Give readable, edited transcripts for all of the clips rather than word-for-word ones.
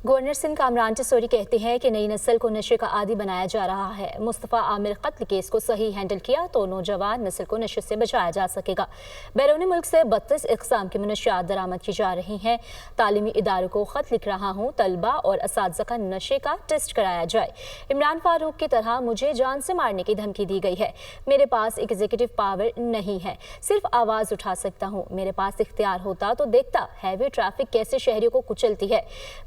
Governor Sindh Kamran Tessori کہتے ہیں کہ نئی نسل کو نشے کا عادی بنایا جا رہا ہے۔ مصطفیٰ عامر قتل کیس کو صحیح ہینڈل کیا تو نوجوان نسل کو نشے سے بچایا جا سکے گا۔ بیرونی ملک سے 32 اقسام کی منشیات درآمد کی جا رہی ہیں۔ تعلیمی اداروں کو خط لکھ رہا ہوں، طلبہ اور اساتذہ کا نشے کا ٹیسٹ کرایا جائے۔ عمران فاروق کی طرح مجھے جان سے مارنے کی دھمکی دی گئی ہے۔ میرے پاس ایگزیکٹو پاور نہیں ہے، صرف آواز اٹھا سکتا ہوں۔ میرے پاس اختیار ہوتا تو دیکھتا ہیوی ٹریفک کیسے شہریوں کو کچلتی ہے۔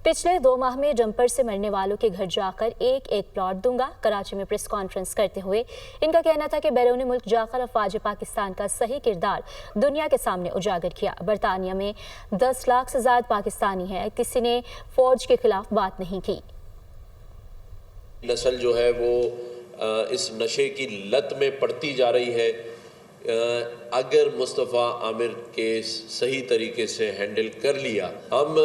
پچھلے 2 ماہ میں ڈمپر سے مرنے والوں کے گھر جا کر ایک پلاٹ دوں گا۔ کراچی میں پریس کانفرنس کرتے ہوئے ان کا کہنا تھا کہ بیرون ملک جا کر افواج پاکستان کا صحیح کردار دنیا کے سامنے اجاگر کیا۔ برطانیہ میں 10 لاکھ سے زائد پاکستانی ہیں، کسی نے فوج کے خلاف بات نہیں کی۔ نسل جو ہے وہ اس نشے کی لت میں پڑتی جا رہی ہے۔ اگر مصطفیٰ عامر کیس صحیح طریقے سے ہینڈل کر لیا، ہم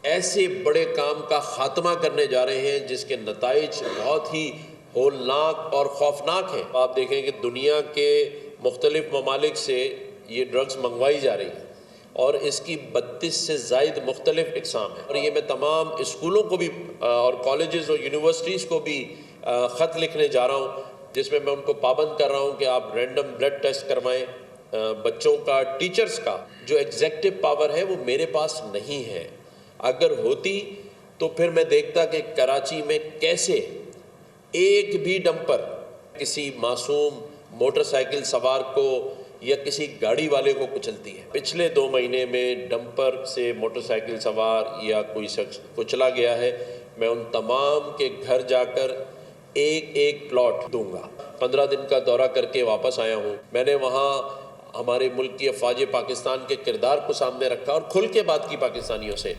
ایسے بڑے کام کا خاتمہ کرنے جا رہے ہیں جس کے نتائج بہت ہی ہولناک اور خوفناک ہیں۔ آپ دیکھیں کہ دنیا کے مختلف ممالک سے یہ ڈرگز منگوائی جا رہی ہیں اور اس کی 32 سے زائد مختلف اقسام ہیں، اور یہ میں تمام اسکولوں کو بھی اور کالجز اور یونیورسٹیز کو بھی خط لکھنے جا رہا ہوں، جس میں ان کو پابند کر رہا ہوں کہ آپ رینڈم بلڈ ٹیسٹ کروائیں بچوں کا، ٹیچرز کا۔ جو ایگزیکٹو پاور ہے وہ میرے پاس نہیں ہے۔ اگر ہوتی تو پھر میں دیکھتا کہ کراچی میں کیسے ایک بھی ڈمپر کسی معصوم موٹر سائیکل سوار کو یا کسی گاڑی والے کو کچلتی ہے۔ پچھلے 2 مہینے میں ڈمپر سے موٹر سائیکل سوار یا کوئی شخص کچلا گیا ہے، میں ان تمام کے گھر جا کر ایک پلاٹ دوں گا۔ 15 دن کا دورہ کر کے واپس آیا ہوں۔ میں نے وہاں ہمارے ملک کی افواج پاکستان کے کردار کو سامنے رکھا اور کھل کے بات کی پاکستانیوں سے۔